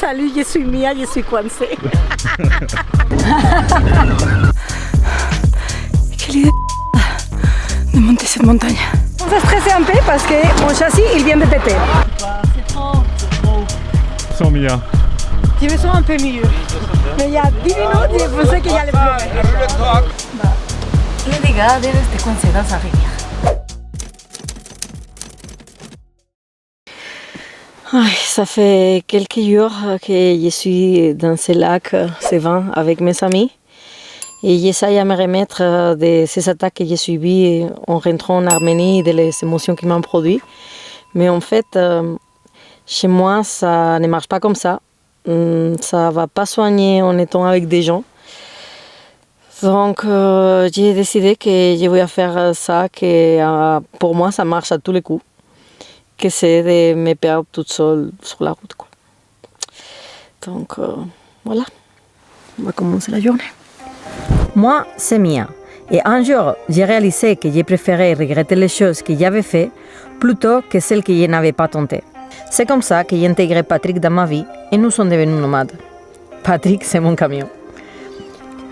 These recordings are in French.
Salut, je suis Mia, je suis coincée. Quelle idée de monter cette montagne. On s'est stressé un peu parce que mon châssis il vient de péter. C'est trop. Sans Mia. Je me sens un peu mieux. Mais il y a 10 minutes, je pensais qu'il y allait pleurer. Les dégâts de rester coincé dans sa rivière. Ça fait quelques jours que je suis dans ce lac Sévan avec mes amis. Et j'essaie de me remettre de ces attaques que j'ai subies en rentrant en Arménie et des émotions qui m'ont produit. Mais en fait, chez moi, ça ne marche pas comme ça. Ça ne va pas soigner en étant avec des gens. Donc, j'ai décidé que je vais faire ça, que pour moi, ça marche à tous les coups. Que c'est de me perdre toute seule sur la route, quoi. Donc, voilà. On va commencer la journée. Moi, c'est Mia. Et un jour, j'ai réalisé que j'ai préféré regretter les choses que j'avais faites plutôt que celles que je n'avais pas tentées. C'est comme ça que j'ai intégré Patrick dans ma vie et nous sommes devenus nomades. Patrick, c'est mon camion.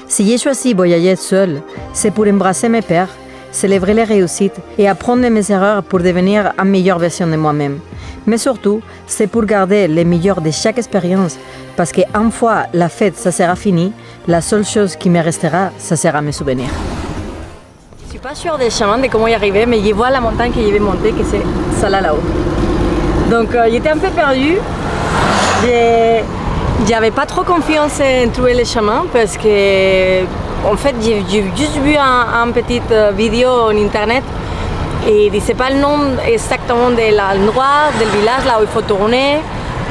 Si j'ai choisi voyager seul, c'est pour embrasser mes peurs, célébrer les réussites et apprendre de mes erreurs pour devenir une meilleure version de moi-même. Mais surtout, c'est pour garder le meilleur de chaque expérience, parce qu'une fois la fête, ça sera fini, la seule chose qui me restera, ça sera mes souvenirs. Je ne suis pas sûre des chemins, de comment y arriver, mais je vois la montagne que je vais monter, que c'est celle-là là-haut. Donc j'étais un peu perdue. J'avais pas trop confiance en trouver les chemins parce que en fait j'ai juste vu une petite vidéo en internet et il disait pas le nom exactement de l'endroit du village là où il faut tourner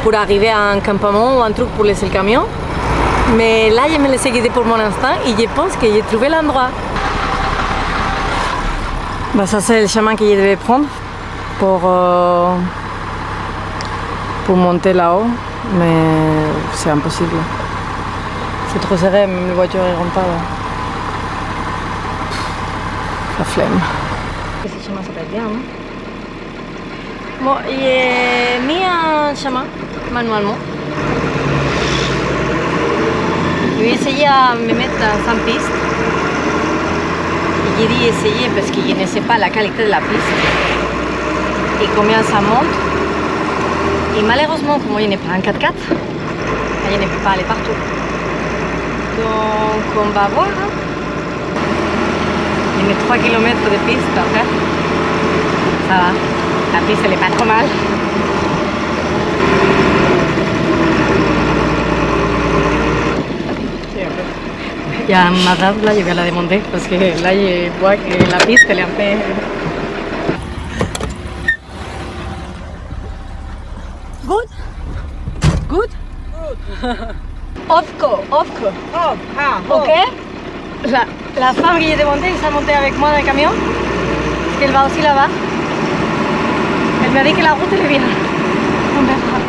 pour arriver à un campement ou un truc pour laisser le camion. Mais là je me laissais guider pour mon instinct et je pense que j'ai trouvé l'endroit. Ça c'est le chemin que je devais prendre pour monter là-haut, mais c'est impossible. C'est trop serré, même les voitures ne rentrent pas là. La flemme. Ce chemin ça va être bien, non? Bon, j'ai mis un chemin manuellement. Je vais essayer à me mettre sans piste. J'ai dit essayer parce que je ne sais pas la qualité de la piste et combien ça monte. Et malheureusement, comme je n'ai pas un 4x4, je ne peux pas aller partout. Donc on va voir. Il y a 3 km de piste à faire. Ça va. La piste elle est pas trop mal. Il y a un madame là, je vais la demander parce que là je vois que la piste elle est un peu... Good? Good? Ofco. Ok? La femme que j'ai demandé, elle s'est montée avec moi dans le camion. Parce qu'elle va aussi là-bas. Elle m'a dit que la route elle est bien. On verra.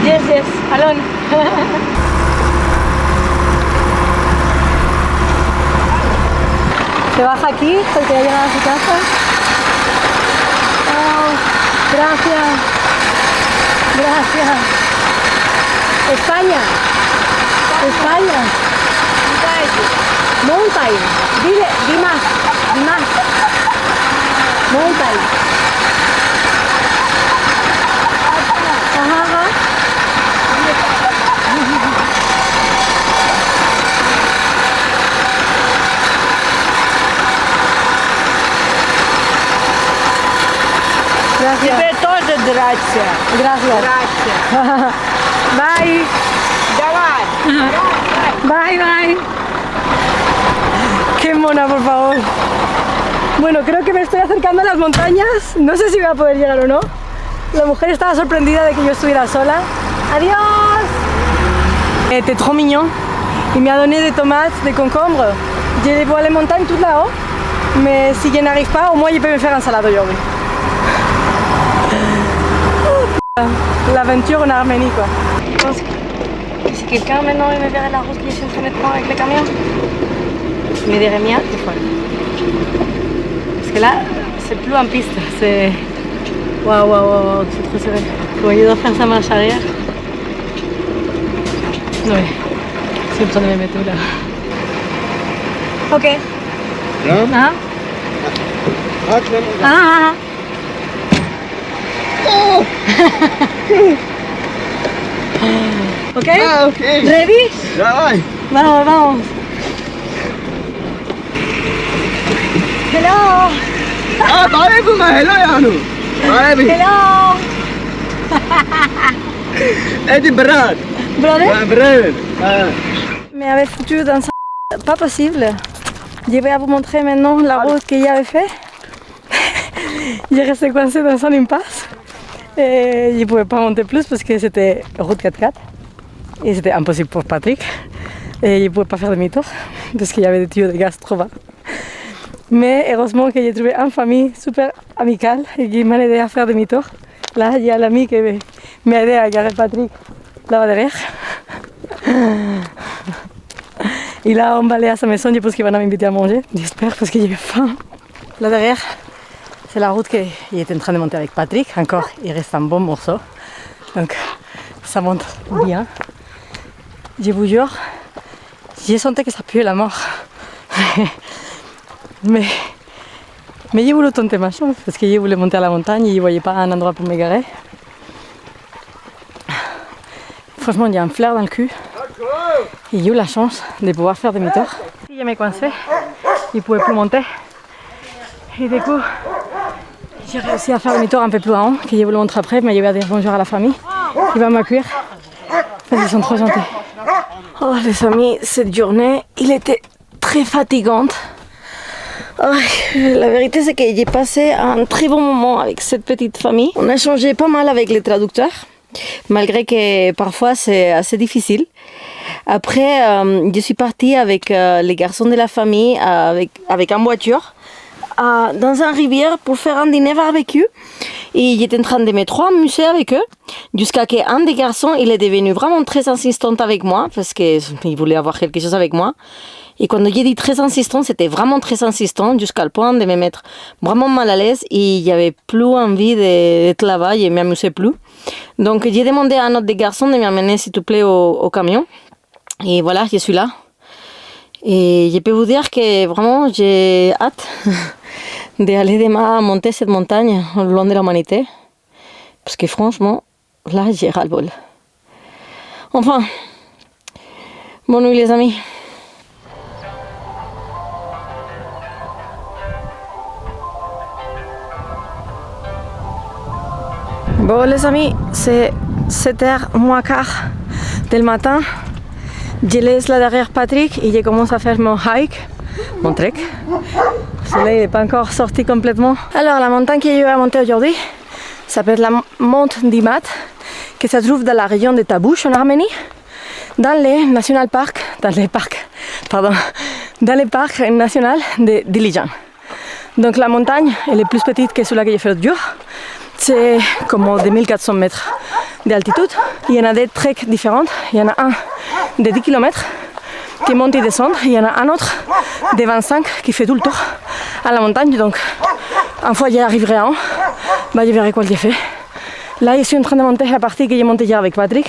Yes, alone. Se baja aquí porque ya llegado a su casa. Oh, gracias. España. Mountain. Di más. Mountain. Ajá. Gracias. Тебе тоже драться. Gracias. Драться. Bye. Давай. Bye. Qué mona, por favor. Bueno, creo que me estoy acercando a las montañas. No sé si voy a poder llegar o no. La mujer estaba sorprendida de que yo estuviera sola. Adiós. Était trop mignon. Il m'a donné des tomates, des concombres. Je les vois les montagnes tout là-haut. Mais si je n'arrive pas, au moins je peux me faire un salade aujourd'hui. L'aventure en Arménie, quoi. Je pense que si quelqu'un maintenant il me verrait la route que je suis en train de prendre avec le camion, il me dirait Mia, t'es folle. Parce que là, c'est plus en piste, c'est... Waouh, c'est trop serré. Quand il doit faire sa marche arrière. Oui, c'est en train de me mettre là. Ok. Là? Ah. Oh! Ok? Ah, ok. Ready? Давай. Vamos. Hello. Ah, تعالي يقول ما hello يعني. تعالي. Hello. ادي براد. Brother? براد. Mais avait foutu dans ça. Pas possible. Je vais vous montrer maintenant la route qu'il y avait fait. J'ai resté coincé dans son impasse. Et je ne pouvais pas monter plus parce que c'était route 4x4. Et c'était impossible pour Patrick. Et je ne pouvais pas faire demi-tour parce qu'il y avait des tuyaux de gaz trop bas. Mais heureusement que j'ai trouvé une famille super amicale et qui m'a aidé à faire demi-tour. Là, il y a l'ami qui m'a aidé à garer Patrick là-bas derrière. Il a emballé à sa maison, je pense qu'il va m'inviter à manger, j'espère, parce que j'ai faim. Là derrière, c'est la route qu'il était en train de monter avec Patrick. Encore, il reste un bon morceau. Donc, ça monte bien. Je vous jure, j'ai senti que ça puait la mort. Mais j'ai voulu tenter ma chance, parce que je voulais monter à la montagne et je ne voyais pas un endroit pour me garer. Franchement, il y a un flair dans le cul. Et j'ai eu la chance de pouvoir faire demi-tour. Je me coincé, il ne pouvait plus monter. Et du coup, j'ai réussi à faire demi-tour un peu plus en haut, que je vous le montre après, mais je vais dire bonjour à la famille qui va m'accueillir. Ils sont trop gentils. Oh les amis, cette journée, il était très fatigante. Oh, la vérité c'est que j'ai passé un très bon moment avec cette petite famille. On a changé pas mal avec les traducteurs, malgré que parfois c'est assez difficile. Après, je suis partie avec les garçons de la famille, avec une voiture, dans une rivière pour faire un dîner barbecue. Et j'étais en train de me trop amuser avec eux, jusqu'à qu'un des garçons, il est devenu vraiment très insistant avec moi, parce qu'il voulait avoir quelque chose avec moi. Et quand j'ai dit très insistant, c'était vraiment très insistant, jusqu'à le point de me mettre vraiment mal à l'aise et il n'y avait plus envie d'être là-bas, je ne m'amusais plus. Donc j'ai demandé à un autre des garçons de m'amener s'il te plaît au camion. Et voilà, je suis là. Et je peux vous dire que vraiment j'ai hâte d'aller demain monter cette montagne le long de l'humanité. Parce que franchement, là j'ai ras-le-bol. Enfin, bonne nuit les amis. Bon les amis, c'est 7h moins quart du matin. Je laisse là derrière Patrick et je commence à faire mon hike, mon trek. Le soleil n'est pas encore sorti complètement. Alors la montagne que je vais monter aujourd'hui s'appelle la monte Dimat, qui se trouve dans la région de Tabouche en Arménie, dans les national park, dans les parcs nationaux de Dilijan. Donc la montagne elle est plus petite que celle que j'ai fait l'autre jour. C'est comme 2400 mètres d'altitude. Il y en a des treks différents. Il y en a un de 10 km qui monte et descend. Il y en a un autre de 25 qui fait tout le tour à la montagne. Donc, une fois que j'y arriverai en haut, je verrai quoi j'ai fait. Là, je suis en train de monter la partie que j'ai montée hier avec Patrick.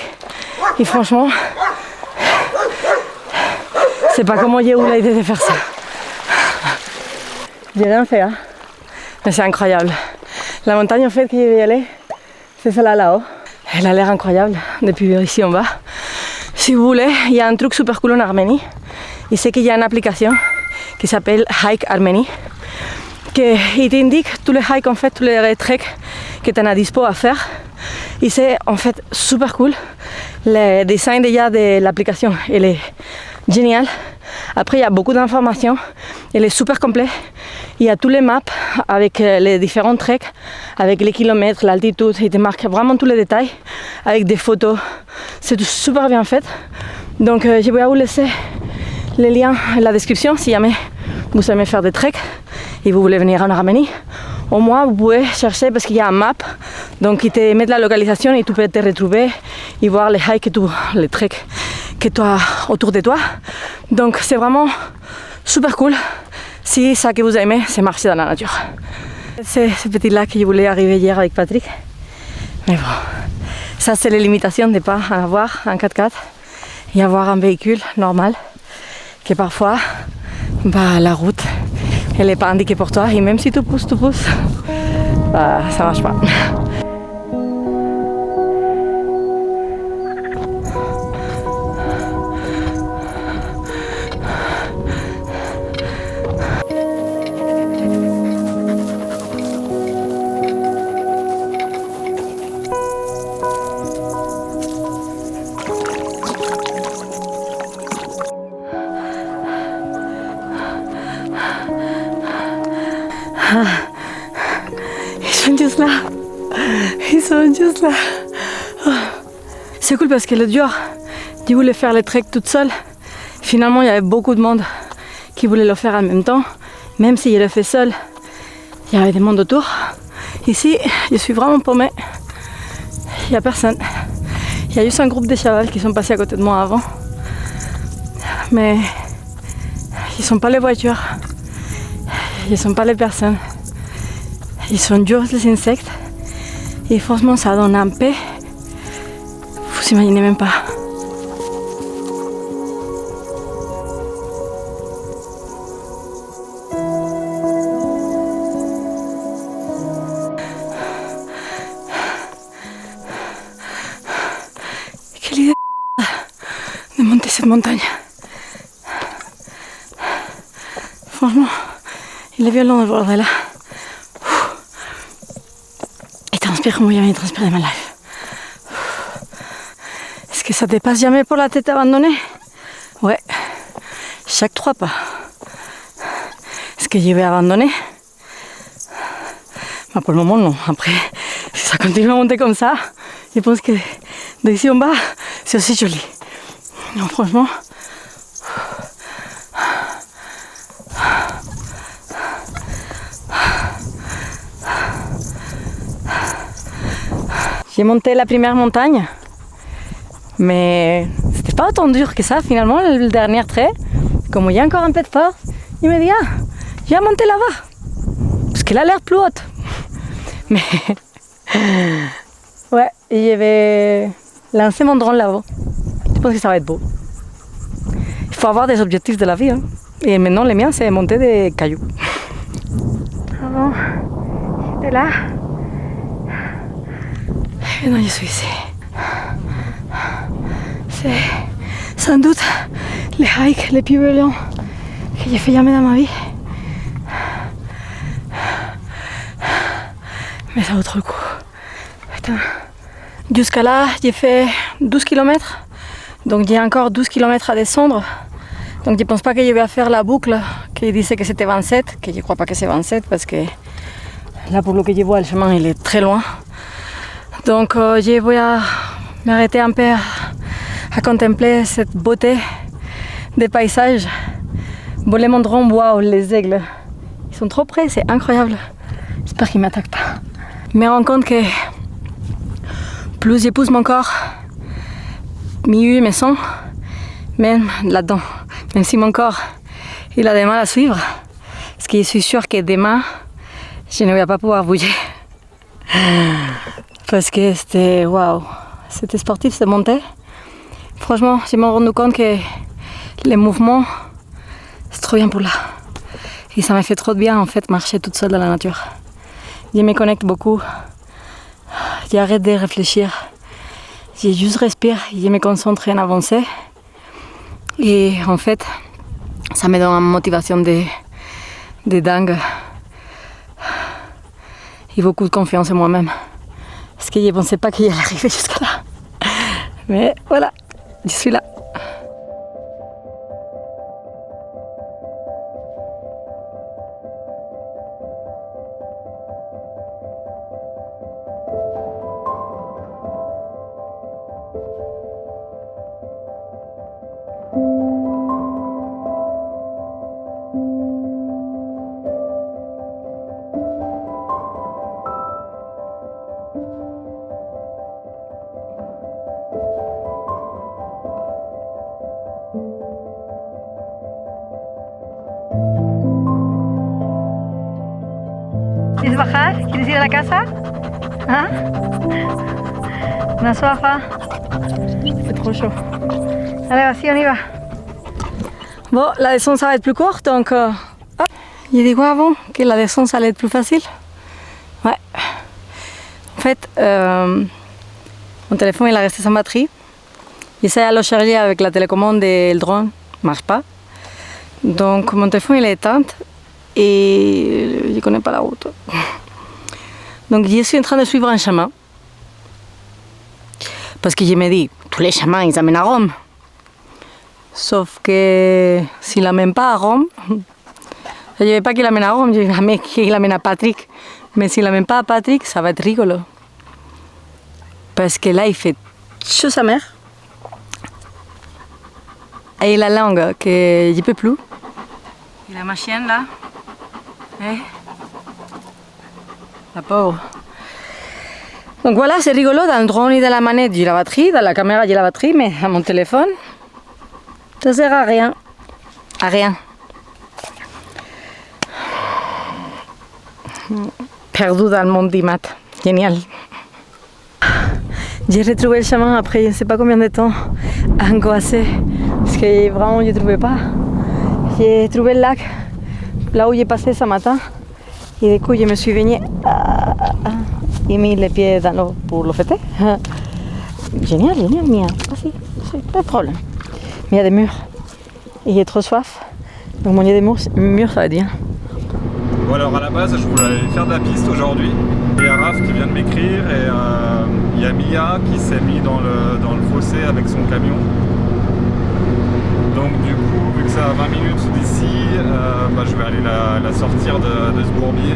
Et franchement, c'est pas comment j'ai eu l'idée de faire ça. J'ai rien fait, hein. Mais c'est incroyable. La montagne en fait que je vais y aller, c'est celle-là là-haut. Elle a l'air incroyable depuis ici en bas. Si vous voulez, il y a un truc super cool en Arménie. Et c'est qu'il y a une application qui s'appelle Hike Arménie, qui t'indique tous les hikes en fait, tous les treks que tu en as dispo à faire. Et c'est en fait super cool. Le design déjà de l'application, il est génial. Après, il y a beaucoup d'informations. Il est super complet. Il y a tous les maps avec les différents treks, avec les kilomètres, l'altitude. Il te marque vraiment tous les détails avec des photos. C'est super bien fait. Donc, je vais vous laisser les liens dans la description si jamais vous aimez faire des treks et vous voulez venir en Arménie. Au moins, vous pouvez chercher parce qu'il y a un map. Donc, il te met la localisation et tu peux te retrouver et voir les hikes, les treks que tu as autour de toi. Donc, c'est vraiment super cool. si ça que vous aimez, c'est marcher dans la nature. C'est ce petit lac que je voulais arriver hier avec Patrick. Mais bon, ça c'est les limitations de ne pas en avoir un 4x4 et avoir un véhicule normal. Que parfois, la route, elle n'est pas indiquée pour toi. Et même si tu pousses, ça marche pas. Ils sont juste là. C'est cool parce que l'autre jour, je voulais faire le trek toute seule. Finalement, il y avait beaucoup de monde qui voulait le faire en même temps. Même si je le fais seul, il y avait des monde autour. Ici, je suis vraiment paumée. Il n'y a personne. Il y a juste un groupe de chavals qui sont passés à côté de moi avant. Mais ils ne sont pas les voitures. Ils ne sont pas les personnes. Ils sont juste les insectes. Et franchement, ça donne un paix. Vous imaginez même pas. Quelle idée de monter cette montagne. Franchement, il est violent de voir de là. Comme jamais transpiré de ma life. Est-ce que ça dépasse jamais pour la tête abandonnée? Ouais, chaque 3 pas. Est-ce que je vais abandonner? Pour le moment non. Après, si ça continue à monter comme ça, je pense que d'ici en bas, c'est aussi joli. Non, franchement. J'ai monté la première montagne, mais c'était pas autant dur que ça finalement, le dernier trait. Comme il y a encore un peu de force, il me dit « Ah, je vais monter là-bas » parce qu'elle a l'air plus haute. Mais ouais, je vais lancer mon drone là-haut. Je pense que ça va être beau. Il faut avoir des objectifs de la vie. Hein. Et maintenant, les miens, c'est monter des cailloux. Avant, j'étais là. Et maintenant, je suis ici. C'est sans doute les hikes les plus violents que j'ai fait jamais dans ma vie. Mais ça vaut trop le coup. Putain. Jusqu'à là, j'ai fait 12 km. Donc j'ai encore 12 km à descendre. Donc je ne pense pas que je vais faire la boucle qui disait que c'était 27, que je ne crois pas que c'est 27 parce que là pour le que je vois le chemin il est très loin. Donc je vais m'arrêter un peu à contempler cette beauté des paysages. Voler mon drone, waouh, les aigles, ils sont trop près, c'est incroyable. J'espère qu'ils ne m'attaquent pas. Je me rends compte que plus je pousse mon corps, mieux je me sens, même là-dedans. Même si mon corps il a des mal à suivre, parce que je suis sûre que demain, je ne vais pas pouvoir bouger. Parce que c'était waouh, c'était sportif cette montée. Franchement, je me suis rendu compte que les mouvements, c'est trop bien pour là. Et ça m'a fait trop de bien en fait, marcher toute seule dans la nature. Je me connecte beaucoup. J'arrête de réfléchir. Je juste respire, je me concentre en avancer. Et en fait, ça me donne une motivation de dingue. Et beaucoup de confiance en moi-même. Parce que je ne pensais pas qu'il allait arriver jusqu'à là. Mais voilà, je suis là. bajar? ¿Quieres ir a la casa? ¿Ah? Una soif? C'est trop chaud. Allez, vas-y, on y va. Bon, la descente ça va être plus courte, donc hop. J'ai dit quoi avant? Que la descente ça allait être plus facile? Ouais. En fait, mon téléphone il a resté sans batterie. J'essaie de le charger avec la télécommande et le drone ne marche pas. Donc mon téléphone il est éteint et je ne connais pas la route. Donc je suis en train de suivre un chemin. Parce que je me dis, tous les chemins ils amènent à Rome. Sauf que s'il n'amène pas à Rome, je ne veux pas qu'il amène à Rome, je veux qu'il amène à Patrick. Mais s'il n'amène pas à Patrick, ça va être rigolo. Parce que là, il fait chaud sa mère. Et la langue que je ne peux plus. Il a ma chienne là. Eh? La pauvre. Donc voilà, c'est rigolo. Dans le drone et dans la manette, j'ai la batterie. Dans la caméra, j'ai la batterie. Mais à mon téléphone, ça sert à rien. À rien. Perdu dans le monde du mat. Génial. J'ai retrouvé le chemin après je ne sais pas combien de temps, angoissé, parce que vraiment je ne trouvais pas. J'ai trouvé le lac, là où j'ai passé ce matin, et du coup je me suis baignée et mis les pieds dans l'eau pour le fêter. Génial, génial, Mia. Vas-y, pas de problème. Mais il y a des murs, et j'ai trop soif, donc mon des murs ça va être bien. Bon alors à la base je voulais aller faire de la piste aujourd'hui. Il y a Raph qui vient de m'écrire et il y a Mia qui s'est mis dans le fossé avec son camion. Donc du coup, vu que c'est à 20 minutes d'ici, je vais aller la sortir de ce bourbier.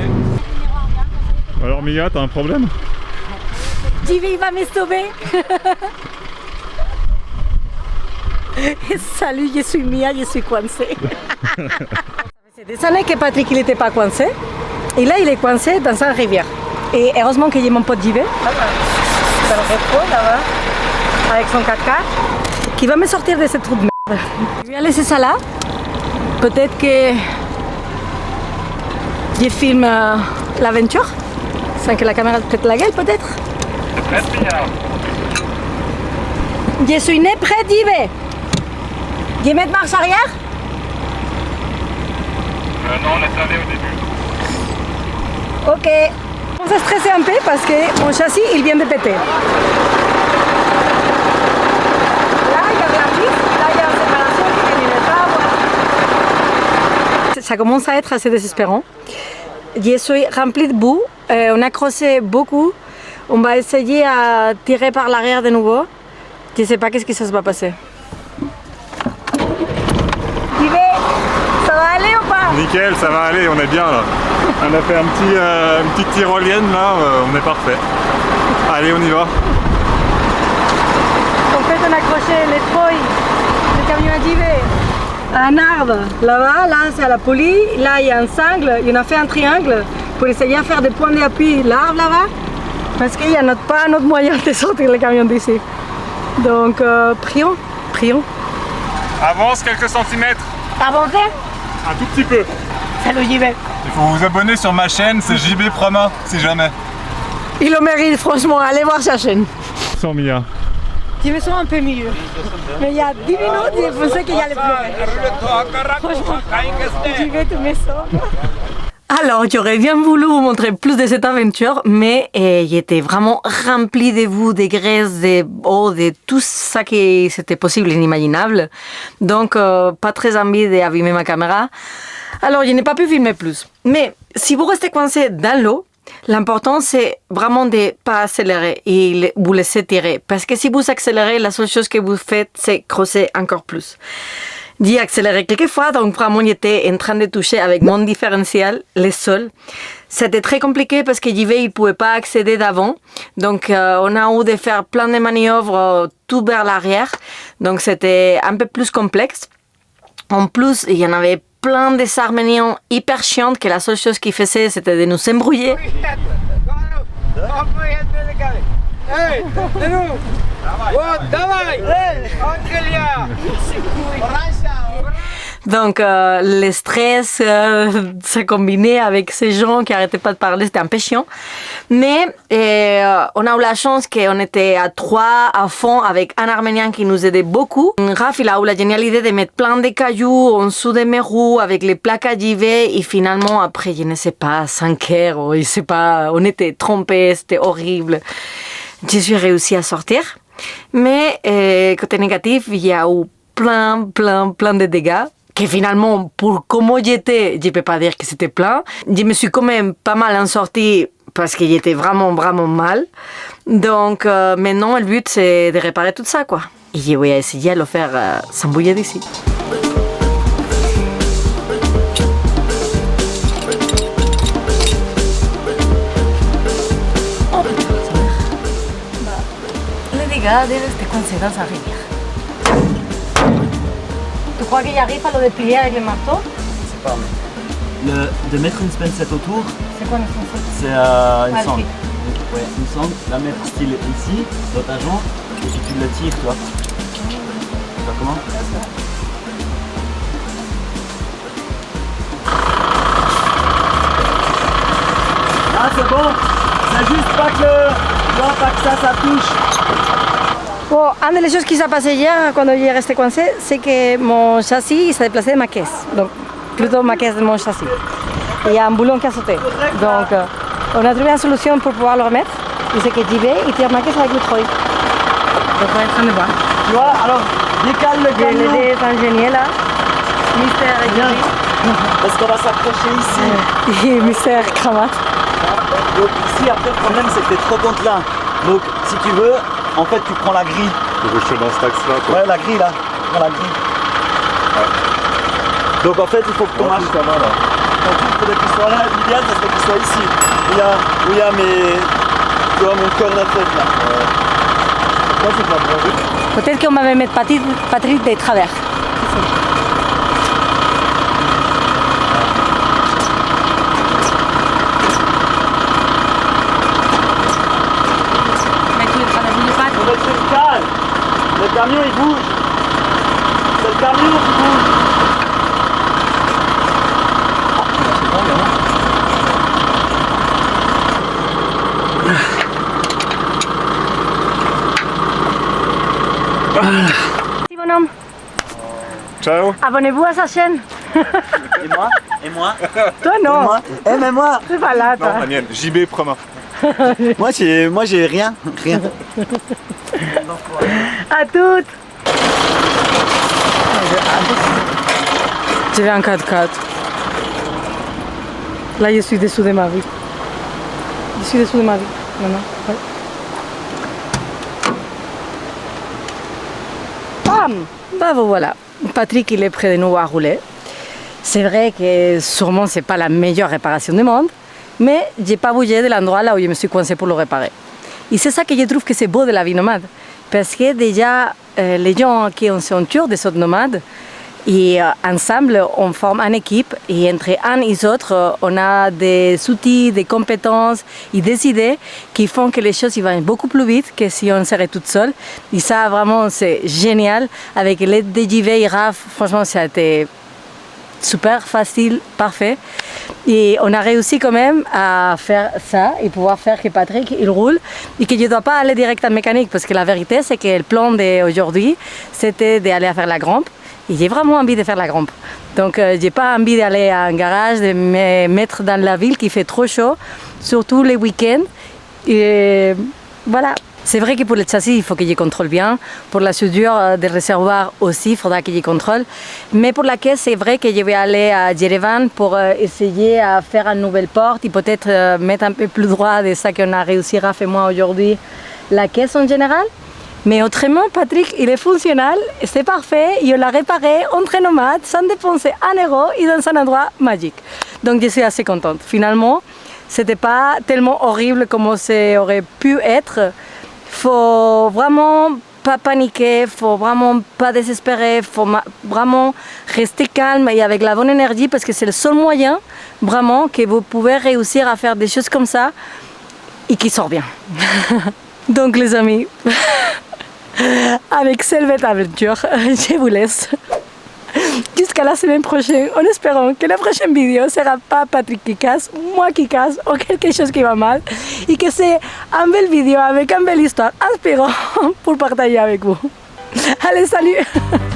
Alors Mia, t'as un problème? J'y vais, il va me sauver. Salut, je suis Mia, je suis coincée. C'est des années que Patrick il n'était pas coincé. Et là, il est coincé dans une rivière. Et heureusement que j'ai mon pote JV, dans le rétro là-bas, avec son 4x4, qui va me sortir de cette trou de merde. Je vais laisser ça là. Peut-être que je filme l'aventure, sans que la caméra te pète la gueule, peut-être. Je suis née près d'JV. Je vais mettre marche arrière? Non, laisse aller au début. Ok. On s'est stressé un peu parce que mon châssis il vient de péter. Là il y a de la piste, là il y a une séparation qui ne vient pas. Voilà. Ça commence à être assez désespérant. Je suis remplie de boue, on a creusé beaucoup. On va essayer à tirer par l'arrière de nouveau. Je ne sais pas qu'est-ce qui ça va passer. Ça va aller ou pas? Nickel, ça va aller, on est bien là. On a fait une petite tyrolienne là, on est parfait. Allez, on y va. En fait, on a accroché les treuils, le camion à JV. Un arbre, là-bas, là c'est à la poulie, là il y a un sangle, on a fait un triangle pour essayer de faire des points d'appui l'arbre là-bas, parce qu'il n'y a pas un autre moyen de sortir le camion d'ici. Donc, prions, prions. Avance quelques centimètres. Avancer? Un tout petit peu. Salut JV. Il faut vous abonner sur ma chaîne, c'est JB Prama, si jamais. Il le mérite, franchement, allez voir sa chaîne. Sans Mia. Je me sens un peu mieux. Mais il y a 10 minutes, j'ai pensé qu'il allait pleurer. Franchement, JV, tu me sauves. Alors, j'aurais bien voulu vous montrer plus de cette aventure, mais j'étais vraiment remplie de boue, de graisse, de tout ça qui c'était possible et inimaginable. Donc, pas très envie d'abîmer ma caméra. Alors, je n'ai pas pu filmer plus. Mais si vous restez coincé dans l'eau, l'important c'est vraiment de ne pas accélérer et vous laisser tirer. Parce que si vous accélérez, la seule chose que vous faites, c'est creuser encore plus. J'ai accéléré quelques fois, donc vraiment j'étais en train de toucher avec mon différentiel le sol. C'était très compliqué parce que JV il ne pouvait pas accéder d'avant. Donc on a eu de faire plein de manœuvres tout vers l'arrière. Donc c'était un peu plus complexe. En plus, il y en avait plein des Arméniens hyper chiantes que la seule chose qu'ils faisaient c'était de nous embrouiller. Donc, le stress, ça combinait avec ces gens qui n'arrêtaient pas de parler, c'était un peu chiant. Mais on a eu la chance qu'on était à 3 à fond avec un Arménien qui nous aidait beaucoup. Raph, il a eu la géniale idée de mettre plein de cailloux en dessous de mes roues avec les plaques à JV. Et finalement, après, je ne sais pas, 5 heures, ou je ne sais pas, on était trompés, c'était horrible. Je suis réussi à sortir. Mais côté négatif, il y a eu plein de dégâts. Que finalement, pour comment j'étais, je ne peux pas dire que c'était plein. Je me suis quand même pas mal en sortie parce qu'il était vraiment mal. Donc maintenant, le but, c'est de réparer tout ça, quoi. Et je vais essayer de le faire sans bouger d'ici. Les dégâts de rester coincés dans sa rivière. Tu crois qu'il arrive à le déplier avec le marteau? Je sais pas, mais... de mettre une spencette autour, C'est quoi une spencette? c'est une Ah, sangle. ok. Ouais, une sangle, la mettre style ici, dans ta jambe, et puis tu la tires, toi. Tu vois comment? Ah, c'est bon! C'est juste pas que ça touche. Bon, une des choses qui s'est passée hier quand j'ai resté coincé, c'est que mon châssis s'est déplacé de ma caisse. Donc, plutôt ma caisse de mon châssis. Et il y a un boulon qui a sauté. Donc, on a trouvé une solution pour pouvoir le remettre. Et c'est que j'y vais et tire ma caisse avec le treuil. Donc, on est en train de voir. Tu vois, alors, décale le J'ai camion. l'aidé ingénieur là. Mystère et Viens, parce qu'on va s'approcher ici. Et mystère cravate. Donc ici, après, le problème, c'est que t'es trop contre là. Donc, si tu veux, en fait, tu prends la grille. Je suis dans cet axe-là, quoi. Ouais, la grille, là. Tu prends la grille. Donc, en fait, il faut que ton marche... ça va, là. Ton truc, il faudrait qu'il soit là. L'idéal, ça serait qu'il soit ici. Où il y a mes... Tu vois, mon corps de tête, là. Ça, c'est pas bon. Peut-être qu'on m'avait mis Patrick des travers. On va être calme. Le camion, il bouge. C'est le camion qui bouge. Merci bonhomme. Ciao. Abonnez-vous à sa chaîne. Et moi? Et moi? Toi non. Moi? Eh, mais moi, C'est pas là, Non, toi. Daniel, JB Prema. moi j'ai rien. Rien. À toutes. Je vais en 4x4. Là, je suis dessous de ma vie. Je suis dessous de ma vie. Maintenant. Ouais. Bam! Bah voilà. Patrick, il est près de nous à rouler. C'est vrai que sûrement, c'est pas la meilleure réparation du monde, mais j'ai pas bougé de l'endroit là où je me suis coincé pour le réparer. Et c'est ça que je trouve que c'est beau de la vie nomade. Parce que déjà, les gens qui s'entourent de cette nomade, et ensemble, on forme une équipe et entre un et l'autre, on a des outils, des compétences et des idées qui font que les choses vont beaucoup plus vite que si on serait toute seule. Et ça, vraiment, c'est génial. Avec l'aide de JV et Raph, franchement, ça a été super facile, parfait. Et on a réussi quand même à faire ça et pouvoir faire que Patrick il roule et que je ne dois pas aller direct en mécanique parce que la vérité c'est que le plan d'aujourd'hui c'était d'aller faire la grampe et j'ai vraiment envie de faire la grampe. Donc j'ai pas envie d'aller à un garage, de me mettre dans la ville qui fait trop chaud, surtout les week-ends. Et voilà. C'est vrai que pour le châssis, il faut que je contrôle bien. Pour la soudure des réservoirs aussi, il faudra que je contrôle. Mais pour la caisse, c'est vrai que je vais aller à Yerevan pour essayer à faire une nouvelle porte et peut-être mettre un peu plus droit de ça qu'on a réussi à faire moi aujourd'hui, la caisse en général. Mais autrement, Patrick, il est fonctionnel, c'est parfait. Il l'a réparé entre nomades sans dépenser 1 euro et dans un endroit magique. Donc je suis assez contente. Finalement, c'était pas tellement horrible comme ça aurait pu être. Faut vraiment pas paniquer, faut vraiment pas désespérer, faut vraiment rester calme et avec la bonne énergie parce que c'est le seul moyen vraiment que vous pouvez réussir à faire des choses comme ça et qui sortent bien. Donc les amis, avec cette belle aventure, je vous laisse. Jusqu'à jusqu'à la semaine prochaine, en espérant que la prochaine vidéo ne sera pas Patrick qui casse, moi qui casse, ou quelque chose qui va mal, et que c'est une belle vidéo avec une belle histoire inspirante pour partager avec vous. Allez, salut!